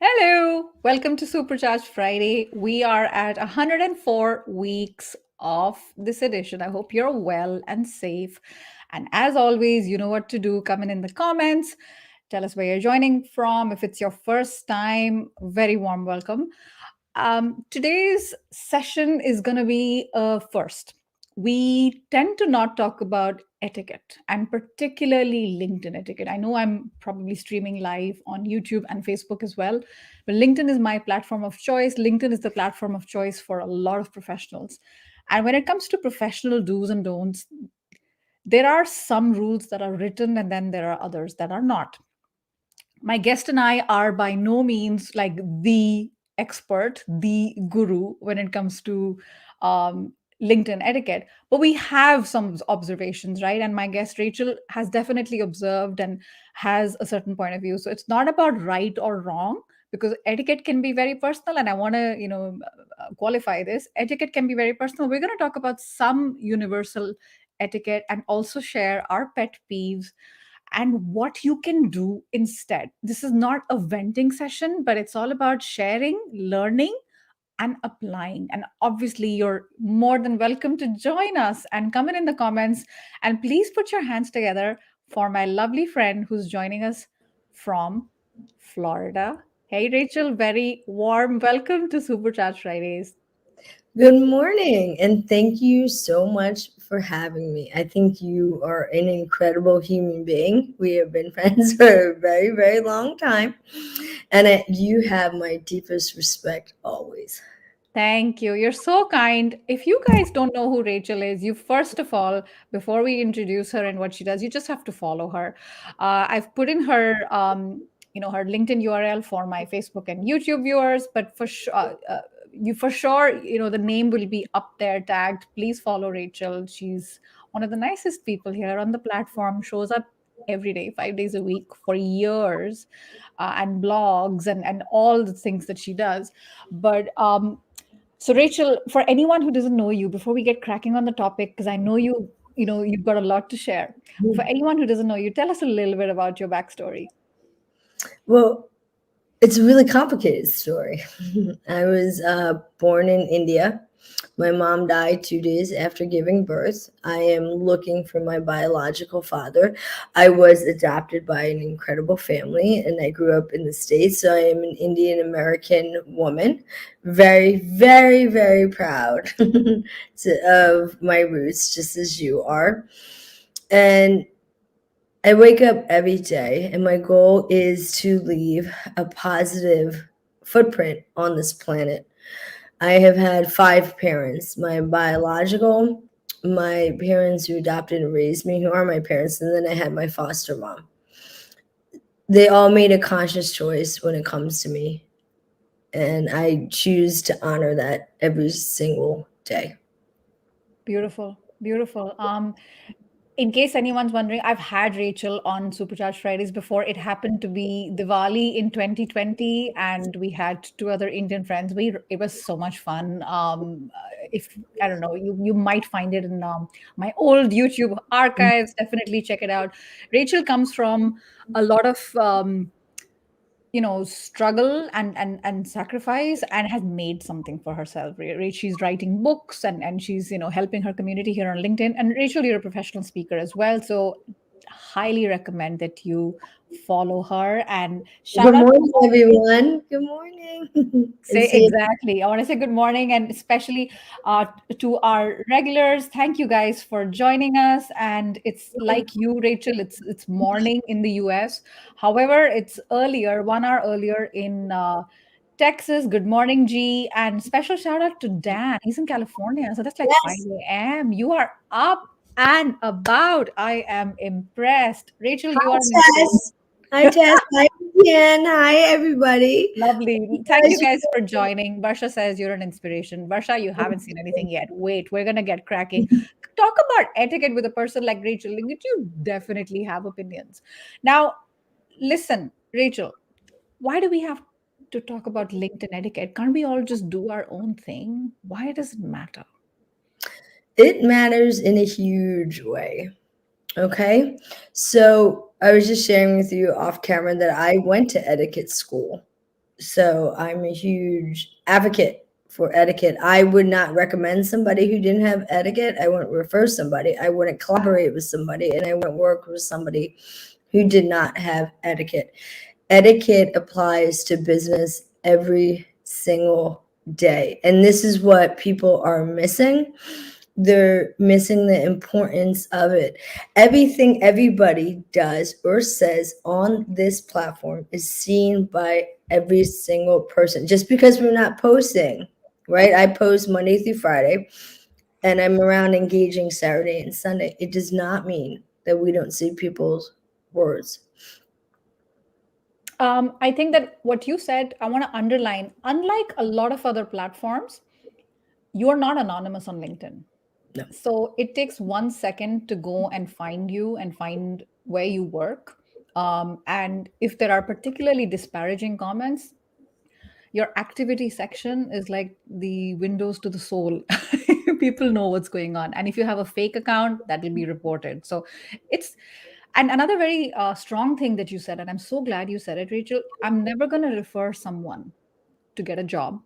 Hello, welcome to Supercharged Friday. We are at 104 weeks of this edition. I hope you're well and safe. And as always, you know what to do. Comment in the comments. Tell us where you're joining from. If it's your first time, very warm welcome. Today's session is going to be a first. We tend to not talk about etiquette and particularly LinkedIn etiquette. I know I'm probably streaming live on YouTube and Facebook as well, but LinkedIn is my platform of choice. LinkedIn is the platform of choice for a lot of professionals. And when it comes to professional do's and don'ts, there are some rules that are written and then there are others that are not. My guest and I are by no means like the expert, the guru when it comes to LinkedIn etiquette, but we have some observations, right? And my guest Rachel has definitely observed and has a certain point of view. So it's not about right or wrong because etiquette can be very personal. And I want to, qualify this. Etiquette can be very personal. We're going to talk about some universal etiquette and also share our pet peeves and what you can do instead. This is not a venting session, but it's all about sharing, learning, and applying. And obviously, you're more than welcome to join us and comment in the comments. And please put your hands together for my lovely friend who's joining us from Florida. Hey, Rachel, very warm welcome to Supercharged Fridays. Good morning, and thank you so much for having me. I think you are an incredible human being. We have been friends for a very, very long time, and you have my deepest respect always. Thank you. You're so kind. If you guys don't know who Rachel is, you first of all, before we introduce her and what she does, you just have to follow her. I've put in her, her LinkedIn URL for my Facebook and YouTube viewers, but for sure, you for sure, the name will be up there tagged. Please follow Rachel. She's one of the nicest people here on the platform. Shows up every day, 5 days a week for years, and blogs and all the things that she does. But so, Rachel, for anyone who doesn't know you, before we get cracking on the topic, because I know you've got a lot to share. For anyone who doesn't know you, tell us a little bit about your backstory. Well, it's a really complicated story. I was born in India. My mom died 2 days after giving birth. I am looking for my biological father. I was adopted by an incredible family and I grew up in the States. So I am an Indian American woman. Very, very, very proud of my roots, just as you are. And I wake up every day, and my goal is to leave a positive footprint on this planet. I have had five parents: my biological, my parents who adopted and raised me, who are my parents, and then I had my foster mom. They all made a conscious choice when it comes to me, and I choose to honor that every single day. Beautiful, beautiful. In case anyone's wondering, I've had Rachel on Supercharged Fridays before. It happened to be Diwali in 2020, and we had two other Indian friends. It was so much fun. If I don't know, you might find it in my old YouTube archives. Definitely check it out. Rachel comes from a lot of struggle and sacrifice and has made something for herself. She's writing books and she's helping her community here on LinkedIn. And Rachel, you're a professional speaker as well, so highly recommend that you follow her and shout Good out to morning, all the everyone. Good morning. And say see you. exactly. I want to say good morning and especially to our regulars. Thank you guys for joining us. And it's like you, Rachel. It's morning in the US. However, it's earlier, 1 hour earlier in Texas. Good morning, G. And special shout out to Dan. He's in California, so that's like Yes. 5 a.m. You are up and about. I am impressed. Rachel, you Hi, are an inspiration. Tess. Hi, Tess. Hi, Jen. Hi, everybody. Lovely. You Thank you guys guys for joining. Barsha says you're an inspiration. Barsha, you haven't seen anything yet. Wait, we're gonna get cracking. Talk about etiquette with a person like Rachel. You definitely have opinions. Now, listen, Rachel, why do we have to talk about LinkedIn etiquette? Can't we all just do our own thing? Why does it matter? It matters in a huge way. Okay. So I was just sharing with you off camera that I went to etiquette school. So I'm a huge advocate for etiquette. I would not recommend somebody who didn't have etiquette. I wouldn't refer somebody. I wouldn't collaborate with somebody, and I wouldn't work with somebody who did not have etiquette. Etiquette applies to business every single day. And this is what people are missing. They're missing the importance of it. Everything everybody does or says on this platform is seen by every single person. Just because we're not posting, right? I post Monday through Friday and I'm around engaging Saturday and Sunday. It does not mean that we don't see people's words. I think that what you said, I want to underline, unlike a lot of other platforms, you are not anonymous on LinkedIn. No. So it takes 1 second to go and find you and find where you work. And if there are particularly disparaging comments, your activity section is like the windows to the soul. People know what's going on. And if you have a fake account, that will be reported. So it's, and another very strong thing that you said, and I'm so glad you said it, Rachel, I'm never going to refer someone to get a job,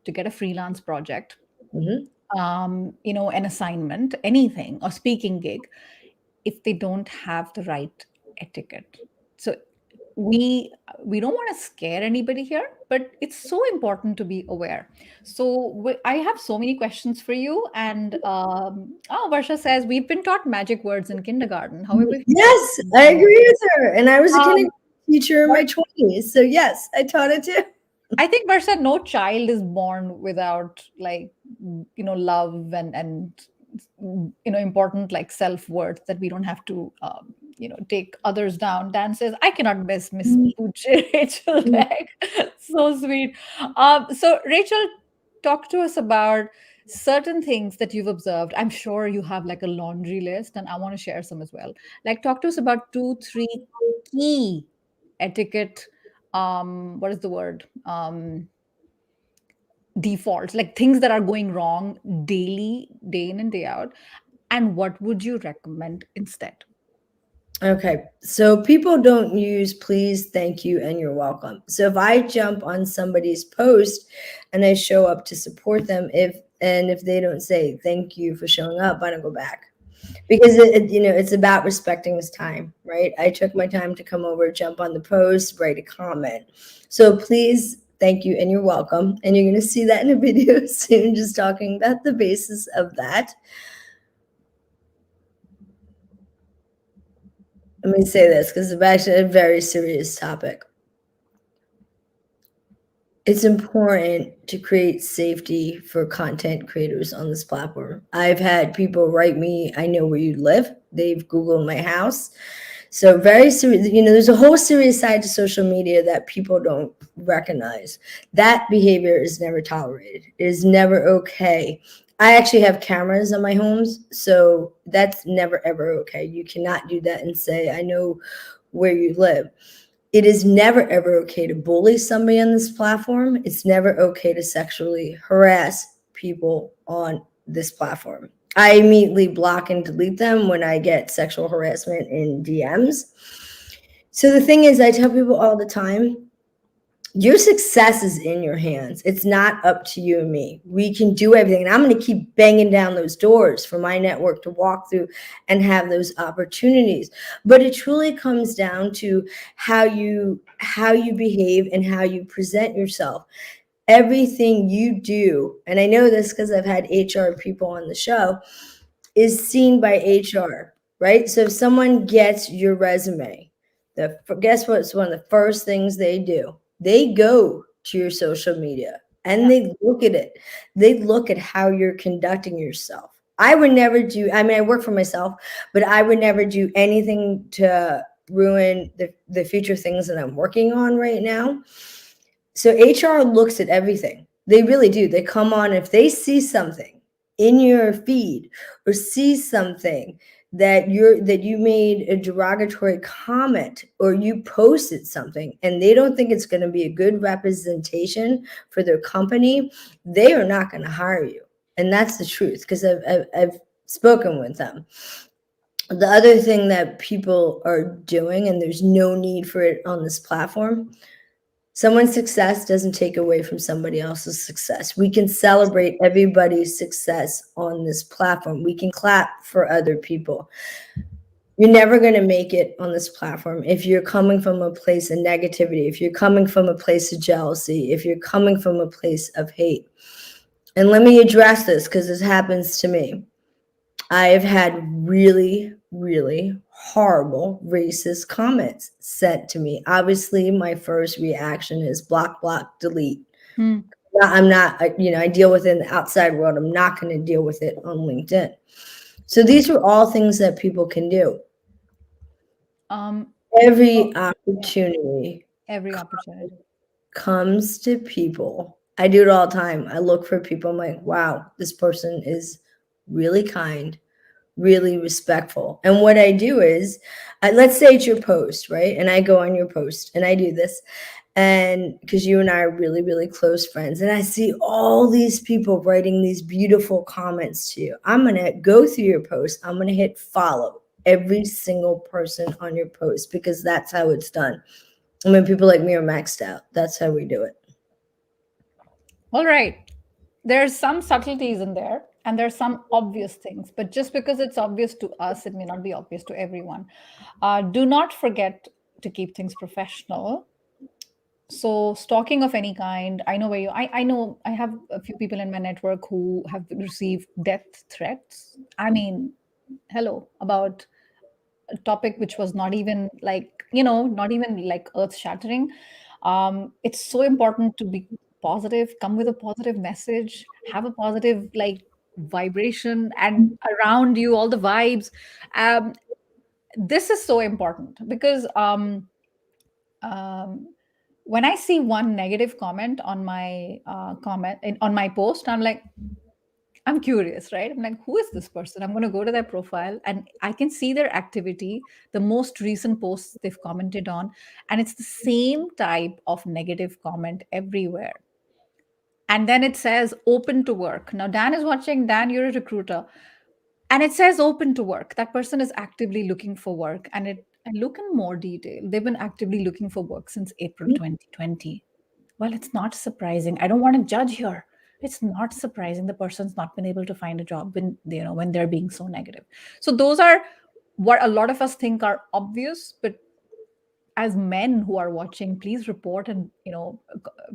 to get a freelance project, Mhm. an assignment, anything, or speaking gig, if they don't have the right etiquette. So we we don't want to scare anybody here, but it's so important to be aware. So I have so many questions for you. And Varsha says we've been taught magic words in kindergarten. However, Yes, I agree with her. And I was a um, kindergarten teacher in my 20s. So yes, I taught it too. I think Varsha, no child is born without like love and important like self worth that we don't have to take others down. Dan says I cannot miss Pooch Rachel Tag. So sweet. So Rachel, talk to us about certain things that you've observed. I'm sure you have like a laundry list, and I want to share some as well. Like talk to us about 2 3 key etiquette, what is the word, defaults, like things that are going wrong daily, day in and day out, and what would you recommend instead? Okay, so people don't use please, thank you, and you're welcome. So if I jump on somebody's post and I show up to support them, if they don't say thank you for showing up, I don't go back because it's about respecting his time, right? I took my time to come over, jump on the post, write a comment. So please, thank you, and you're welcome. And you're going to see that in a video soon, just talking about the basis of that. Let me say this because it's actually a very serious topic. It's important to create safety for content creators on this platform. I've had people write me, I know where you live. They've Googled my house. So very serious, there's a whole serious side to social media that people don't recognize. That behavior is never tolerated. It is never okay. I actually have cameras on my homes, so that's never ever okay. You cannot do that and say, I know where you live. It is never ever okay to bully somebody on this platform. It's never okay to sexually harass people on this platform. I immediately block and delete them when I get sexual harassment in DMs. So the thing is, I tell people all the time, your success is in your hands. It's not up to you and me. We can do everything. And I'm going to keep banging down those doors for my network to walk through and have those opportunities. But it truly comes down to how you behave and how you present yourself. Everything you do, and I know this because I've had HR people on the show, is seen by HR, right? So if someone gets your resume, guess what's one of the first things they do? They go to your social media and Yeah. they look at it. They look at how you're conducting yourself. I would never do, I mean, I work for myself, but I would never do anything to ruin the future things that I'm working on right now. So HR looks at everything. They really do. They come on, if they see something in your feed or see something that you made a derogatory comment or you posted something and they don't think it's going to be a good representation for their company, they are not going to hire you. And that's the truth, because I've spoken with them. The other thing that people are doing, and there's no need for it on this platform, Someone's success doesn't take away from somebody else's success. We can celebrate everybody's success on this platform. We can clap for other people. You're never going to make it on this platform if you're coming from a place of negativity, if you're coming from a place of jealousy, if you're coming from a place of hate. And let me address this because this happens to me. I have had really, really horrible racist comments sent to me. Obviously, my first reaction is block, block, delete. Hmm. I'm not, I deal with it in the outside world. I'm not going to deal with it on LinkedIn. So these are all things that people can do. Um, Every yeah, opportunity every opportunity. comes to people. I do it all the time. I look for people. I'm like, wow, this person is really kind, really respectful. And what I do is, let's say it's your post, right? And I go on your post and I do this. And because you and I are really, really close friends, and I see all these people writing these beautiful comments to you, I'm going to go through your post. I'm going to hit follow every single person on your post because that's how it's done. I mean, people like me are maxed out. That's how we do it. All right. There's some subtleties in there and there's some obvious things, but just because it's obvious to us, it may not be obvious to everyone. Do not forget to keep things professional. So stalking of any kind, I know where you I know I have a few people in my network who have received death threats. I mean, hello, about a topic which was not even like, not even like earth shattering. It's so important to be positive, come with a positive message, have a positive like vibration and around you all the vibes. um, this is so important because um, when I see one negative comment on my on my post, I'm like, I'm curious, right? I'm like, who is this person? I'm going to go to their profile and I can see their activity, the most recent posts they've commented on, and it's the same type of negative comment everywhere. And then it says open to work. Now, Dan is watching. Dan, you're a recruiter. And it says open to work. That person is actively looking for work. And I look in more detail. They've been actively looking for work since April 2020. Well, it's not surprising. I don't want to judge here. It's not surprising the person's not been able to find a job when they're being so negative. So those are what a lot of us think are obvious, but as men who are watching, please report and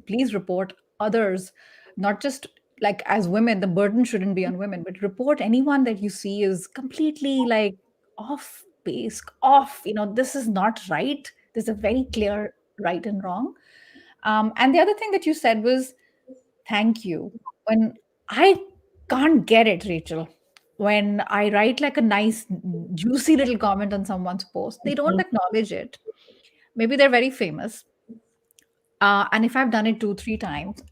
please report others, not just like as women. The burden shouldn't be on women, but report anyone that you see is completely like off base, off. This is not right. There's a very clear right and wrong. And the other thing that you said was thank you. When I can't get it, Rachel, when I write like a nice, juicy little comment on someone's post, they don't acknowledge it. Maybe they're very famous. And if I've done it 2, 3 times,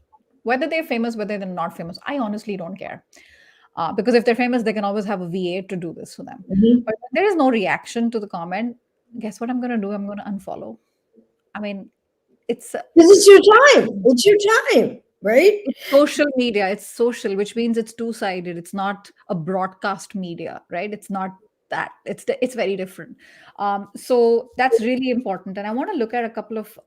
whether they're famous, whether they're not famous, I honestly don't care. Because if they're famous, they can always have a VA to do this for them. Mhm. But when there is no reaction to the comment, guess what I'm going to do? I'm going to unfollow. I mean, it's Because it's your time. It's your time, right? it's social media. It's social, which means it's two-sided. It's not a broadcast media, right? It's not that. It's very different. So that's really important. And I want to look at a couple of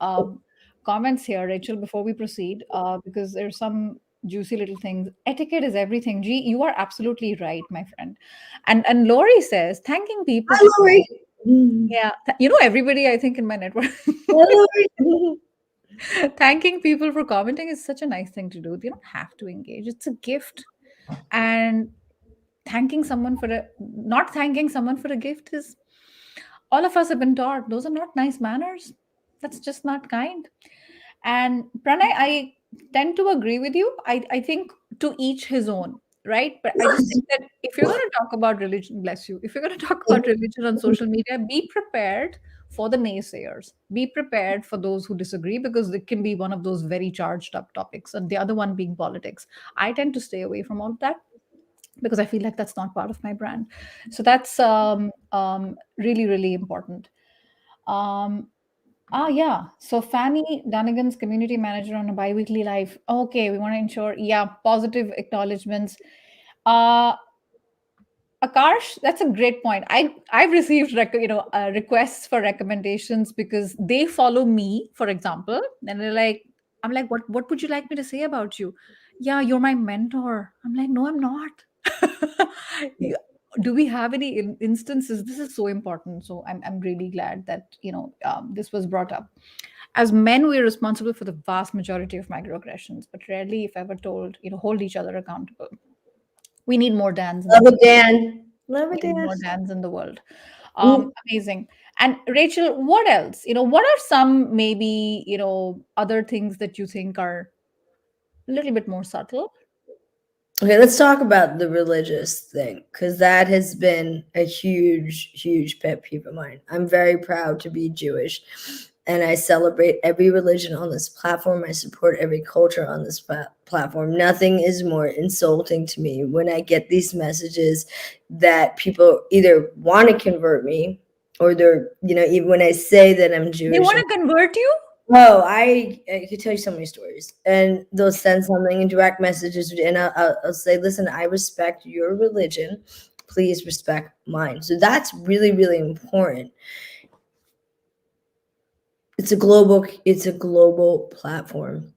comments here, Rachel, before we proceed, because there's some juicy little things. Etiquette is everything. Gee, you are absolutely right, my friend. And Lori says, thanking people Hi, for Lori. Mm. yeah, everybody I think in my network. Hi, Lori. Mhm. Thanking people for commenting is such a nice thing to do. They don't have to engage. It's a gift. And thanking someone for a not thanking someone for a gift is all of us have been taught those are not nice manners. That's just not kind. And Pranay, I tend to agree with you. I think to each his own, right? But I just think that if you're going to talk about religion, bless you, if you're going to talk about religion on social media, be prepared for the naysayers. Be prepared for those who disagree because it can be one of those very charged up topics, and the other one being politics. I tend to stay away from all of that because I feel like that's not part of my brand. So that's really, really important. Um, yeah. So Fanny Dunnigan's community manager on a biweekly live. Okay, we want to ensure, yeah, positive acknowledgements. Uh, Akarsh, that's a great point. I've received requests for recommendations because they follow me, for example, and they're like, I'm like, what would you like me to say about you? Yeah, you're my mentor. I'm like, no, I'm not. You- Do we have any instances? This is so important. So I'm really glad that this was brought up. As men, we're responsible for the vast majority of microaggressions, but rarely, if ever, told hold each other accountable. We need more Dans in the Love world. it, Dan. Love it, We need Dan. more Dans in the world. Mm. Amazing. And Rachel, what else? What are some maybe, other things that you think are a little bit more subtle? Okay, let's talk about the religious thing because that has been a huge, huge pet peeve of mine. I'm very proud to be Jewish and I celebrate every religion on this platform. I support every culture on this platform. Nothing is more insulting to me when I get these messages that people either want to convert me or they're, even when I say that I'm They Jewish. want to convert you? Oh, I could tell you so many stories, and they'll send something in direct messages, and I'll say, "Listen, I respect your religion. Please respect mine." So that's really, really important. It's a global platform.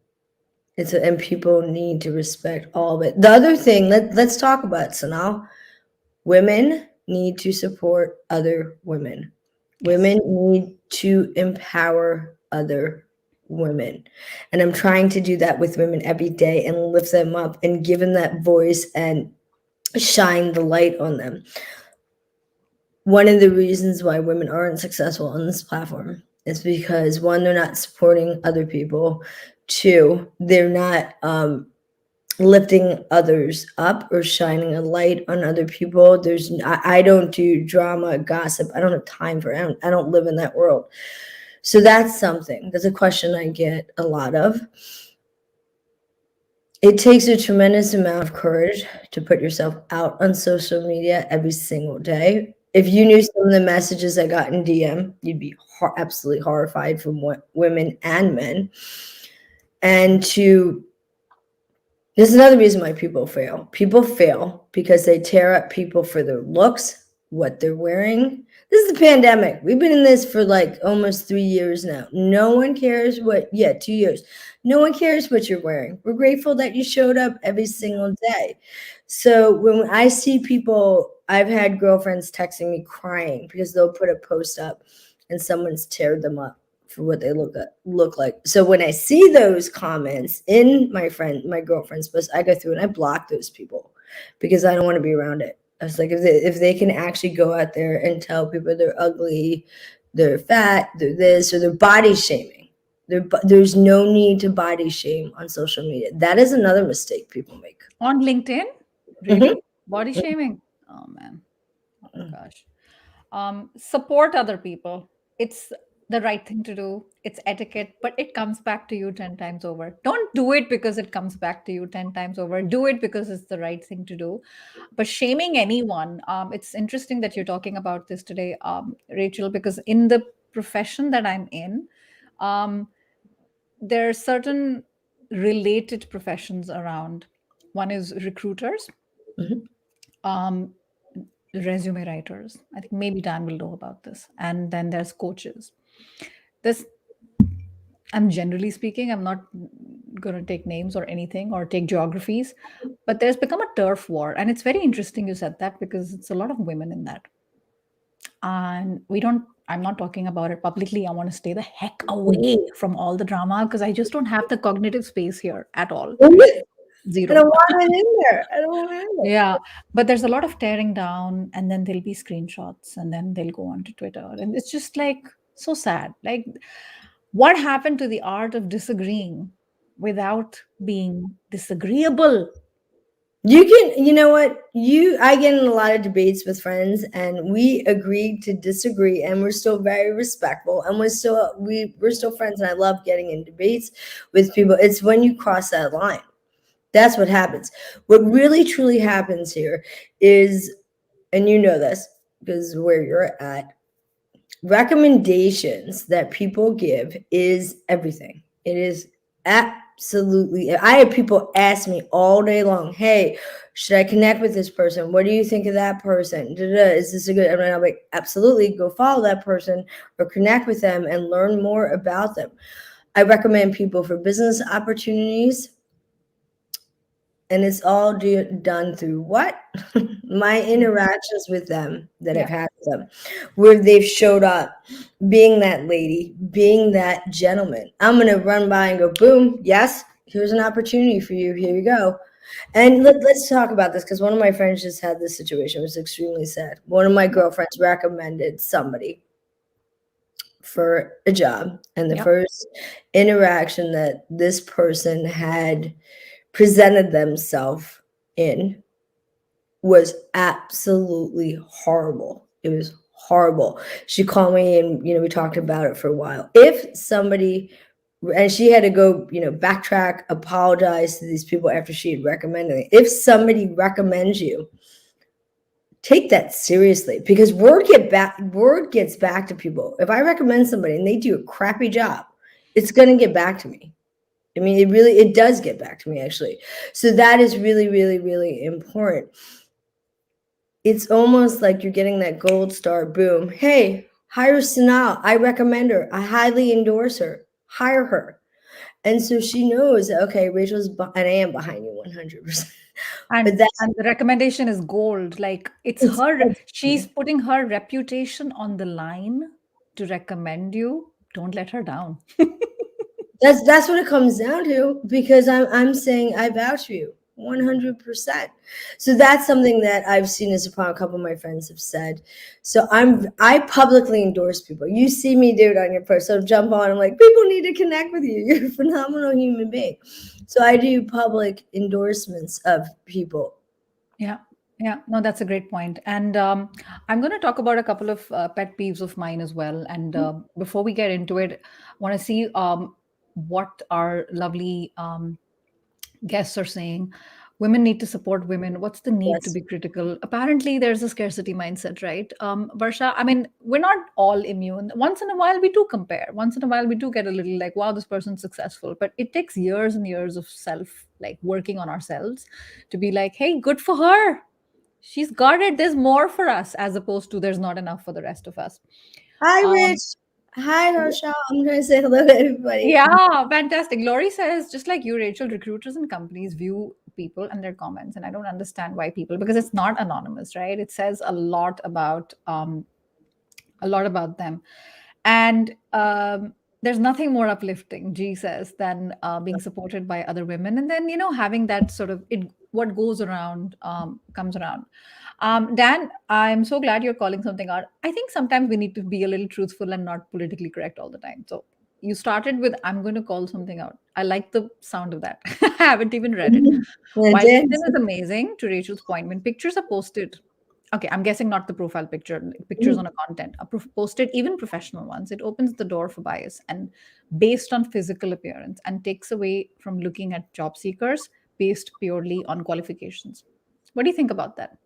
And people need to respect all of it. The other thing, let's talk about Sanal. Women need to support other women. Yes. Women need to empower other women. And I'm trying to do that with women every day and lift them up and give them that voice and shine the light on them. One of the reasons why women aren't successful on this platform is because one, they're not supporting other people. Two, they're not lifting others up or shining a light on other people. I don't do drama, gossip. I don't have time for it. I don't live in that world. So that's something. That's a question I get a lot of. It takes a tremendous amount of courage to put yourself out on social media every single day. If you knew some of the messages I got in DM, you'd be absolutely horrified from women and men. And to There's another reason why people fail. People fail because they tear up people for their looks, what they're wearing. This is the pandemic. We've been in this for like almost 3 years now. No one cares yeah, 2 years. No one cares what you're wearing. We're grateful that you showed up every single day. So when I see people, I've had girlfriends texting me crying because they'll put a post up and someone's teared them up for what they look like. So when I see those comments in my girlfriend's post, I go through and I block those people because I don't want to be around it. I was like, if they can actually go out there and tell people they're ugly, they're fat, they're this, or they're body shaming. There's no need to body shame on social media. That is another mistake people make. On LinkedIn? Mhm. Really? Body shaming? Oh man. Oh gosh. Support other people. It's the right thing to do. It's etiquette, but it comes back to you 10 times over. Don't do it because it comes back to you 10 times over. Do it because it's the right thing to do. But shaming anyone, it's interesting that you're talking about this today, Rachel, because in the profession that I'm in, um, there are certain related professions around. One is recruiters, Mhm. um, resume writers. I think maybe Dan will know about this. And then there's coaches. This, I'm generally speaking, I'm not going to take names or anything or take geographies, but there's become a turf war. And it's very interesting you said that because it's a lot of women in that. And I'm not talking about it publicly. I want to stay the heck away from all the drama because I just don't have the cognitive space here at all. I Zero. don't want it in there. I don't want it in there. Yeah, but there's a lot of tearing down, and then there'll be screenshots, and then they'll go onto Twitter, and it's just like so sad. Like, what happened to the art of disagreeing without being disagreeable? You know what? I get in a lot of debates with friends and we agreed to disagree and we're still very respectful and we're still friends and I love getting in debates with people. It's when you cross that line. That's what happens. What really truly happens here is, and you know this because where you're at, recommendations that people give is everything. It is Absolutely. I have people ask me all day long, hey, should I connect with this person? What do you think of that person? Da-da, is this a good? And I'm like, absolutely, go follow that person or connect with them and learn more about them. I recommend people for business opportunities, and it's all done through what? My interactions with them that I've Yeah. had with them, where they've showed up, being that lady, being that gentleman. I'm going to run by and go, boom, yes, here's an opportunity for you. Here you go. And let's talk about this because one of my friends just had this situation. It was extremely sad. One of my girlfriends recommended somebody for a job, and the Yeah. first interaction that this person had presented themselves in was absolutely horrible. It was horrible. She called me and we talked about it for a while. If somebody and she had to go, backtrack, apologize to these people after she had recommended it. If somebody recommends you, take that seriously because word gets back to people. If I recommend somebody and they do a crappy job, it's going to get back to me. I mean, it does get back to me actually. So that is really, really, really important. It's almost like you're getting that gold star. Boom. Hey, hire Sanal. I recommend her. I highly endorse her. Hire her. And so she knows, okay, and I am behind you 100%. But And the recommendation is gold. Like it's her, it's she's putting her reputation on the line to recommend you. Don't let her down. that's what it comes down to because I'm saying I vouch for you 100%. So that's something that I've seen as upon a couple of my friends have said. So I publicly endorse people. You see me do it on your post, so jump on. I'm like, people need to connect with you. You're a phenomenal human being. So I do public endorsements of people. Yeah. Yeah. No, that's a great point. And I'm going to talk about a couple of pet peeves of mine as well. And before we get into it, I want to see what our lovely guests are saying. Women need to support women. What's the need to Yes. be critical? Apparently, there's a scarcity mindset, right? Varsha, I mean, we're not all immune. Once in a while, we do compare. Once in a while, we do get a little like, wow, this person's successful. But it takes years and years of self, like working on ourselves to be like, hey, good for her. She's got it. There's more for us, as opposed to there's not enough for the rest of us. Hi, Um, Rich. Hi, Harshal. I'm going to say hello to everybody. Yeah, fantastic. Lori says, just like you, Rachel, recruiters and companies view people and their comments, and I don't understand why people, because it's not anonymous, right? It says a lot about them, and there's nothing more uplifting, G says, than being supported by other women, and then having that sort of it. What goes around comes around. Dan, I'm so glad you're calling something out. I think sometimes we need to be a little truthful and not politically correct all the time. So you started with, I'm going to call something out. I like the sound of that. I haven't even read it. I While did. LinkedIn is amazing, to Rachel's point, when pictures are posted, okay, I'm guessing not the profile picture, like pictures on a content, are posted, even professional ones, it opens the door for bias and based on physical appearance and takes away from looking at job seekers based purely on qualifications. What do you think about that?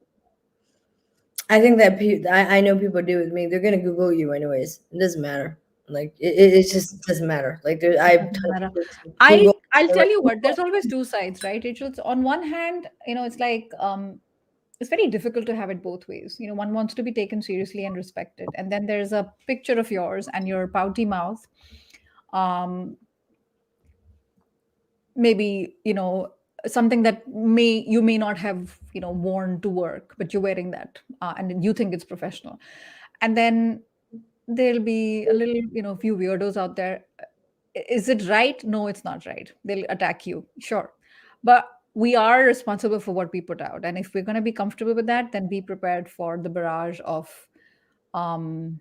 I think that I know people do with me. They're gonna Google you anyways. It doesn't matter. Like it just doesn't matter. Like I It have a doesn't ton of matter. people to I Google. I'll They're tell like, you what. There's always two sides, right, Rachel? It's on one hand, it's like it's very difficult to have it both ways. One wants to be taken seriously and respected, and then there's a picture of yours and your pouty mouth. Um, maybe something that may not have worn to work, but you're wearing that, and then you think it's professional, and then there'll be a little few weirdos out there. Is it right? No, it's not right. They'll attack you, sure, but we are responsible for what we put out, and if we're going to be comfortable with that, then be prepared for the barrage of um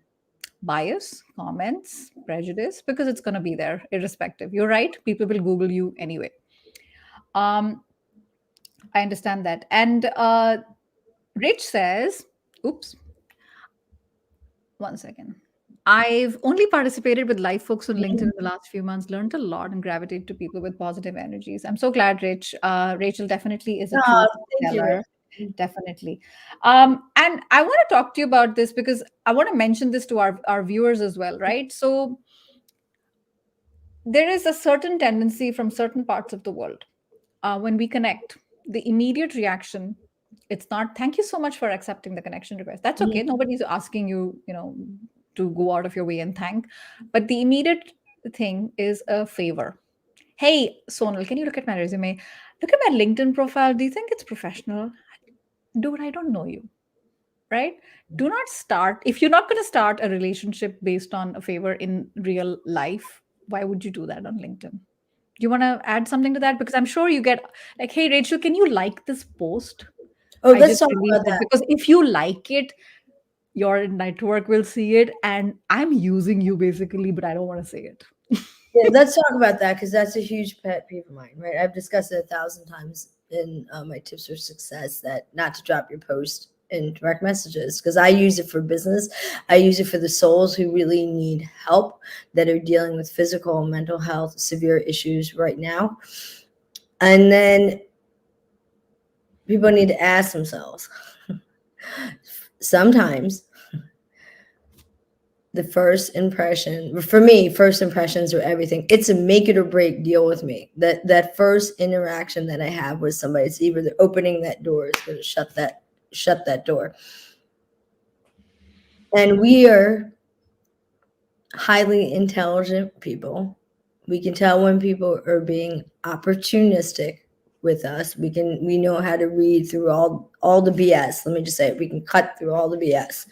bias, comments, prejudice, because it's going to be there irrespective. You're right, people will Google you anyway. um I understand that. And Rich says, oops, one second. I've only participated with live folks on LinkedIn in the last few months, learned a lot, and gravitated to people with positive energies. I'm so glad, Rich. Rachel definitely is a oh, truth thank you, teller. Rich. Definitely. And I want to talk to you about this because I want to mention this to our viewers as well, right? So there is a certain tendency from certain parts of the world, when we connect, the immediate reaction, it's not thank you so much for accepting the connection request. That's okay. Mhm. Nobody's asking you, to go out of your way and thank. But the immediate thing is a favor. Hey, Sonal, can you look at my resume? Look at my LinkedIn profile. Do you think it's professional? Dude, I don't know you, right? Do not start, if you're not going to start a relationship based on a favor in real life, why would you do that on LinkedIn? Do you want to add something to that? Because I'm sure you get like, hey, Rachel, can you like this post? Oh, I let's just talk released about it. that. Because if you like it, your network will see it. And I'm using you basically, but I don't want to say it. Yeah, let's talk about that because that's a huge pet peeve of mine, right? I've discussed it 1,000 times in my tips for success that not to drop your post in direct messages because I use it for business. I use it for the souls who really need help that are dealing with physical and mental health severe issues right now. And then people need to ask themselves sometimes the first impression for me, first impressions are everything. It's a make it or break deal with me. That first interaction that I have with somebody, it's either they're opening that door, it's going to shut that door. And we are highly intelligent people. We can tell when people are being opportunistic with us. We know how to read through all the BS. Let me just say it. We can cut through all the BS.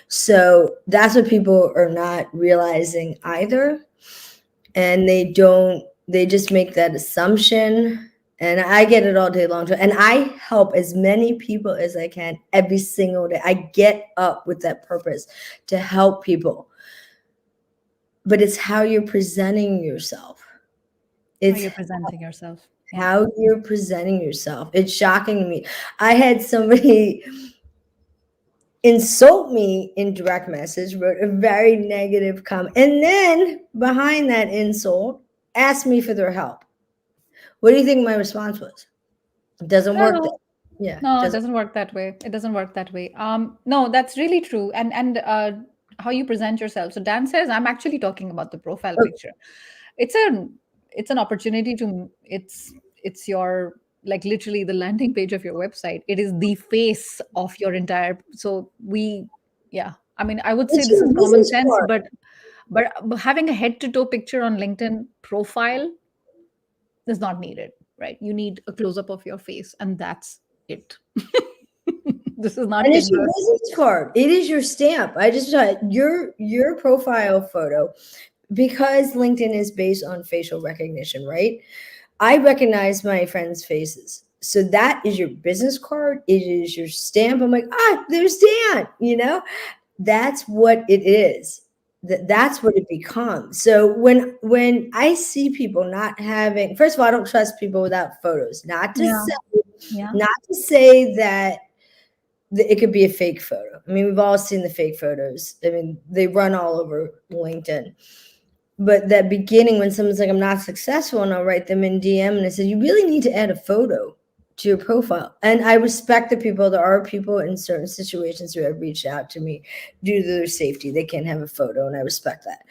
So that's what people are not realizing either. And they just make that assumption. And I get it all day long. And I help as many people as I can every single day. I get up with that purpose to help people, but it's how you're presenting yourself. How It's you're presenting yourself. Yeah. how you're presenting yourself. It's shocking to me. I had somebody insult me in direct message, wrote a very negative comment, and then behind that insult, asked me for their help. What do you think my response was? It doesn't work. No, Yeah, it no, it doesn't. doesn't work that way. It doesn't work that way. No, that's really true. And how you present yourself. So Dan says, I'm actually talking about the profile Oh, picture. It's an it's an opportunity to it's your, like, literally the landing page of your website. It is the face of your entire. So we, yeah. I mean, I would say it's this your is common business sense, card. but having a head to toe picture on LinkedIn profile is not needed, right? You need a close up of your face, and that's it. This is not And it's your Tinder. business card. It is your stamp. I just your profile photo because LinkedIn is based on facial recognition, right? I recognize my friends' faces. So that is your business card. It is your stamp. I'm like, there's Dan, That's what it is. That's what it becomes. So when I see people not having, first of all, I don't trust people without photos. Yeah, yeah. Not to say that it could be a fake photo. I mean, we've all seen the fake photos. I mean, they run all over LinkedIn. But that beginning when someone's like, I'm not successful, and I'll write them in DM and I said, you really need to add a photo to your profile. And I respect the people. There are people in certain situations who have reached out to me due to their safety. They can't have a photo, and I respect that.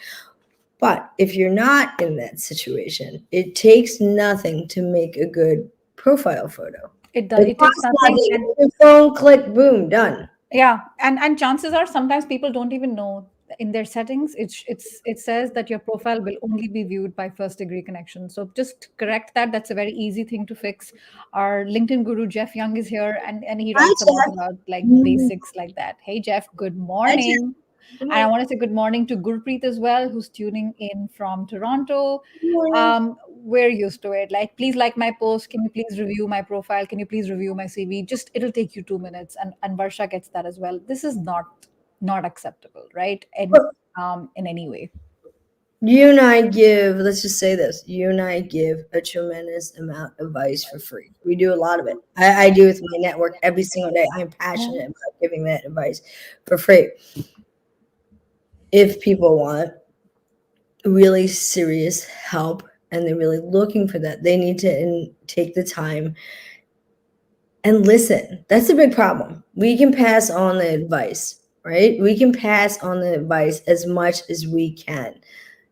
But if you're not in that situation, it takes nothing to make a good profile photo. It does. It It takes costs nothing, nothing. and Your phone, click, boom, done. yeah, and chances are sometimes people don't even know in their settings. It says that your profile will only be viewed by first degree connection. So just correct that. That's a very easy thing to fix. Our LinkedIn guru Jeff Young is here, and he Hi, writes a lot Jeff. about like Mhm. basics like that. Hey Jeff, good Hi, Jeff. morning. Good And I morning. want to say good morning to Gurpreet as well, who's tuning in from Toronto. Good morning. We're used to it. Like, please like my post. Can you please review my profile? Can you please review my CV? Just it'll take you 2 minutes, and Varsha gets that as well. This is not acceptable, right? And Well, in any way. you and I give, let's just say this, you and I give a tremendous amount of advice for free. We do a lot of it. I do with my network every single day. I'm Yeah. passionate about giving that advice for free. If people want really serious help and they're really looking for that, they need to take the time and listen. That's a big problem. We can pass on the advice, right? We can pass on the advice as much as we can.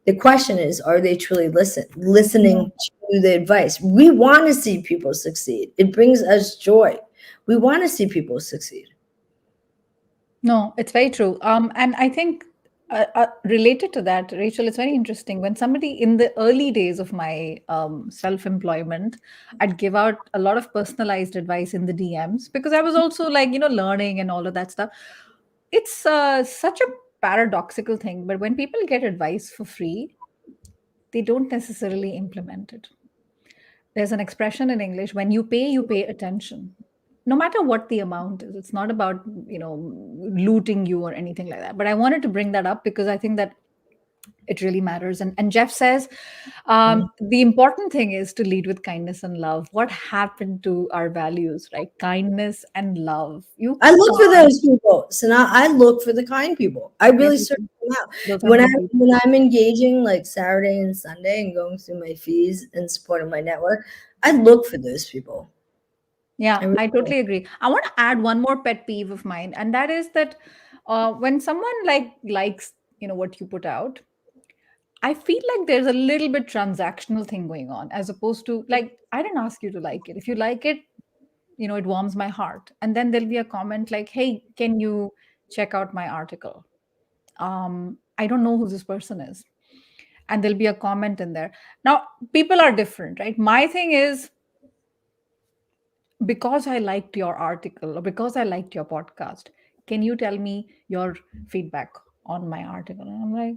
The question is, are they truly Yeah. listening to the advice? We want to see people succeed. It brings us joy. We want to see people succeed. No, it's very true. And I think related to that, Rachel, it's very interesting. When somebody in the early days of my self-employment, I'd give out a lot of personalized advice in the DMs because I was also like, learning and all of that stuff. It's such a paradoxical thing, but when people get advice for free, they don't necessarily implement it. There's an expression in English: when you pay attention. No matter what the amount is, it's not about, looting you or anything like that. But I wanted to bring that up because I think that it really matters. And Jeff says the important thing is to lead with kindness and love. What happened to our values, right? Kindness and love. You I look for can't. those people. So now I look for the kind people. I Yeah, really me search too. them out. Those are the good people. When I'm engaging like Saturday and Sunday and going through my fees and supporting my network, I look for those people. I Yeah, really I do. totally agree. I want to add one more pet peeve of mine, and that is that when someone likes what you put out, I feel like there's a little bit transactional thing going on, as opposed to, like, I didn't ask you to like it. If you like it, it warms my heart. And then there'll be a comment like, "Hey, can you check out my article?" I don't know who this person is, and there'll be a comment in there. Now, people are different, right? My thing is, because I liked your article or because I liked your podcast, can you tell me your feedback on my article? And I'm like,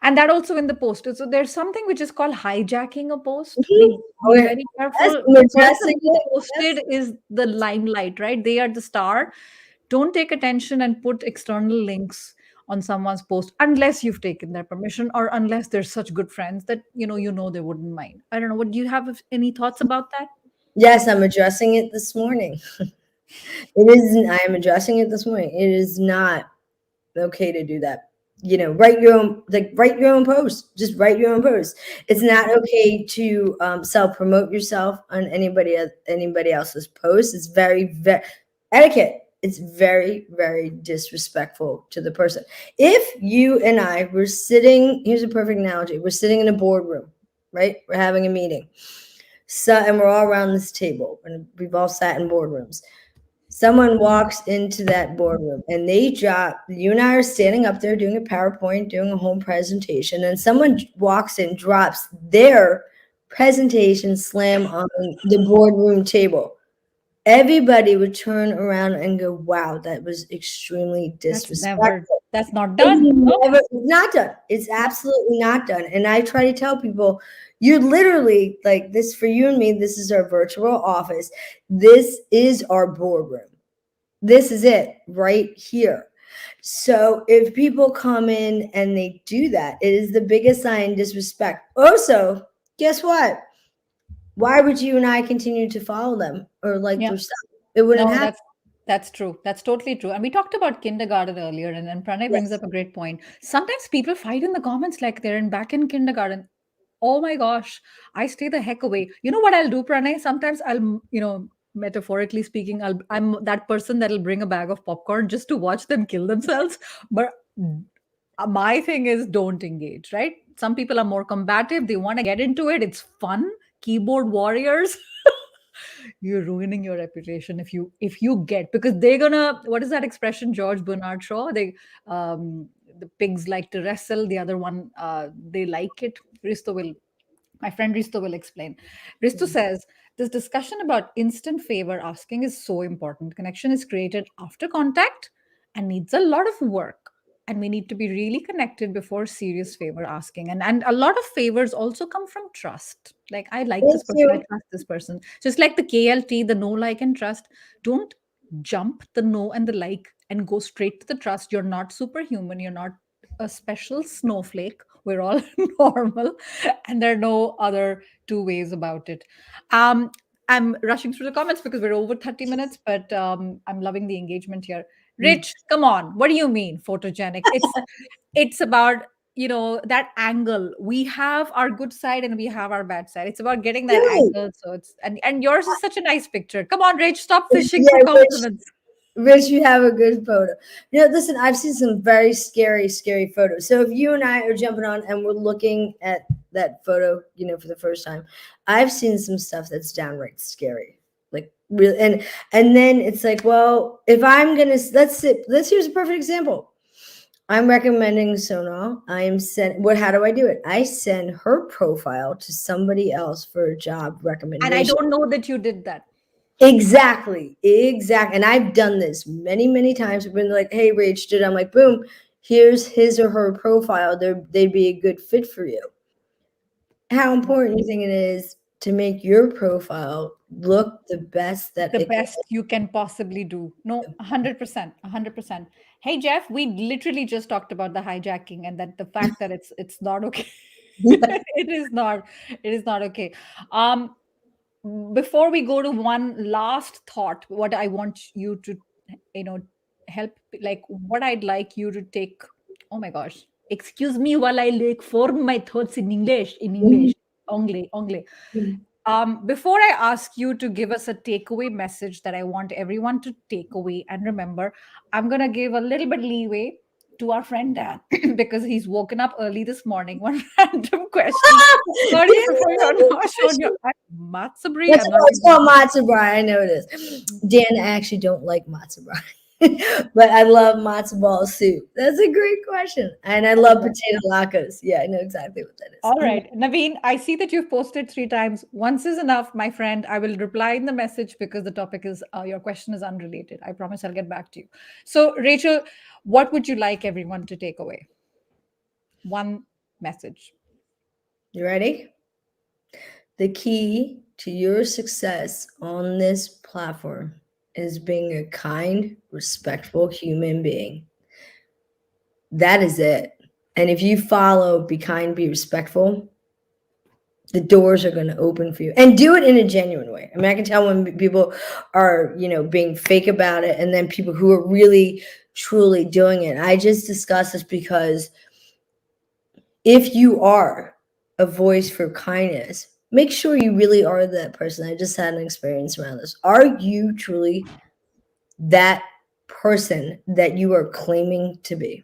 and that also in the post. So there's something which is called hijacking a post. Mhm. Be Okay. very Yes, careful. I'm The person addressing who it. posted Yes. is the limelight, right? They are the star. Don't take attention and put external links on someone's post unless you've taken their permission, or unless they're such good friends that they wouldn't mind. I don't know. What do you have any thoughts about that? Yes, I'm addressing it this morning. It is. I am addressing it this morning. It is not okay to do that. Write your own post. Just write your own post. It's not okay to self promote yourself on anybody else's post. It's very etiquette. It's very disrespectful to the person. If you and I were sitting, here's a perfect analogy. We're sitting in a boardroom, right? We're having a meeting. So, and we're all around this table, and we've all sat in boardrooms. Someone walks into that boardroom and they drop, you and I are standing up there doing a PowerPoint, doing a home presentation, and someone walks in, drops their presentation slam on the boardroom table. Everybody would turn around and go, wow, that was extremely disrespectful. That's not It's done. No. it's not done. It's absolutely not done. And I try to tell people, you're literally like this for you and me. This is our virtual office. This is our boardroom. This is it right here. So if people come in and they do that, it is the biggest sign of disrespect. Also, guess what? Why would you and I continue to follow them or like Yeah. their stuff? It wouldn't No, happen. that's true. That's totally true. And we talked about kindergarten earlier, and Pranay brings Yes. up a great point. Sometimes people fight in the comments like they're back in kindergarten. Oh my gosh, I stay the heck away. You know what I'll do, Pranay? Sometimes metaphorically speaking, I'm that person that'll bring a bag of popcorn just to watch them kill themselves. But my thing is, don't engage, right? Some people are more combative. They want to get into it. It's fun. Keyboard warriors. You're ruining your reputation if you get, because they're gonna, what is that expression, George Bernard Shaw? The pigs like to wrestle, the other one, they like it. Risto will My friend Risto will explain. Risto says this discussion about instant favor asking is so important. Connection is created after contact and needs a lot of work. And we need to be really connected before serious favor asking. And a lot of favors also come from trust. Like, I like Thank this person, I you. trust this person. Just like the KLT, the know, like, and trust. Don't jump the know and the like and go straight to the trust. You're not superhuman. You're not a special snowflake. We're all normal, and there are no other two ways about it. Um, I'm rushing through the comments because we're over 30 minutes, but I'm loving the engagement here. Rich, come on. What do you mean photogenic? It's about that angle. We have our good side and we have our bad side. It's about getting that Really? angle. So it's and yours is such a nice picture. Come on, Rich, stop fishing Yeah, for which compliments. Rich, you have a good photo. Listen, I've seen some very scary, scary photos. So if you and I are jumping on and we're looking at that photo, for the first time, I've seen some stuff that's downright scary. Like real, and then it's like, well, if I'm gonna let's here's a perfect example. I'm recommending Sonal. How do I do it? I send her profile to somebody else for a job And I recommendation. don't know that you did that. Exactly. Exactly. And I've done this many, many times. I've been like, hey, Rach, did I'm like, boom, here's his or her profile. They'd be a good fit for you. How important you think it is to make your profile look the best that The it can? best you can possibly do. No, 100%, 100%. Hey Jeff, we literally just talked about the hijacking and that the fact that it's not okay. It is not. It is not okay. Um, Before we go to one last thought, what I want you to, you know, help, like what I'd like you to take. Oh my gosh, excuse me while I like form my thoughts in English. In English, only, only. Before I ask you to give us a takeaway message that I want everyone to take away and remember, I'm going to give a little bit leeway to our friend Dan because he's woken up early this morning. One random question. Sorry, Dan, before I you're love not this shown your question. Matsabri, That's I'm not it's even. called matzo ball. I know it is. Dan, I actually don't like matzo ball, but I love matzo ball soup. That's a great question, and I love potato latkes. Yeah, I know exactly what that is. All right. Naveen, I see that you've posted 3 times. Once is enough, my friend. I will reply in the message because the topic is your question is unrelated. I promise I'll get back to you. So, Rachel, what would you like everyone to take away? One message. You ready? The key to your success on this platform is being a kind, respectful human being. That is it. And if you follow, be kind, be respectful, the doors are going to open for you, and do it in a genuine way. I mean, I can tell when people are, being fake about it, and then people who are really, truly doing it. I just discussed this because if you are a voice for kindness, make sure you really are that person. I just had an experience around this. Are you truly that person that you are claiming to be?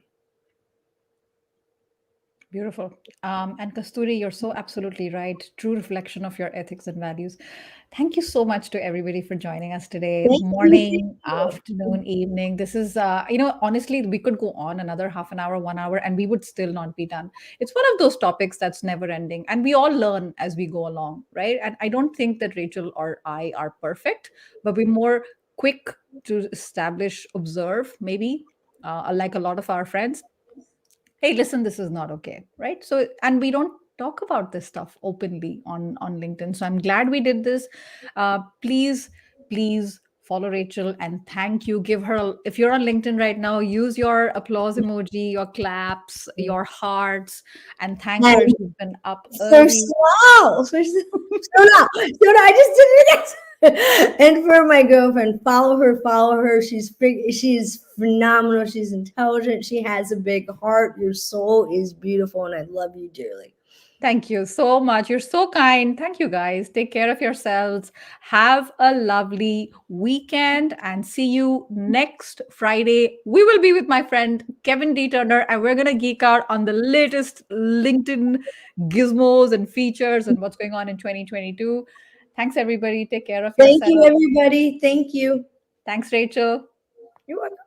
Beautiful. And Kasturi, you're so absolutely right. True reflection of your ethics and values. Thank you so much to everybody for joining us today. Thank you. Morning, afternoon, evening. This is, honestly, we could go on another half an hour, 1 hour, and we would still not be done. It's one of those topics that's never ending. And we all learn as we go along, right? And I don't think that Rachel or I are perfect, but we're more quick to establish, observe, maybe, like a lot of our friends. Hey, listen, this is not okay, right? So, and we don't talk about this stuff openly on LinkedIn. So I'm glad we did this. Please, please follow Rachel and thank you. Give her if you're on LinkedIn right now, use your applause emoji, your claps, your hearts, and thank her. And She's been up so early. slow. So no, I just did it again. And for my girlfriend, follow her. She's phenomenal. She's intelligent. She has a big heart. Your soul is beautiful, and I love you dearly. Thank you so much. You're so kind. Thank you, guys. Take care of yourselves. Have a lovely weekend and see you next Friday. We will be with my friend Kevin D. Turner, and we're going to geek out on the latest LinkedIn gizmos and features and what's going on in 2022. Thanks, everybody. Take care of Thank you, yourself. everybody. Thank you. Thanks, Rachel. You're welcome.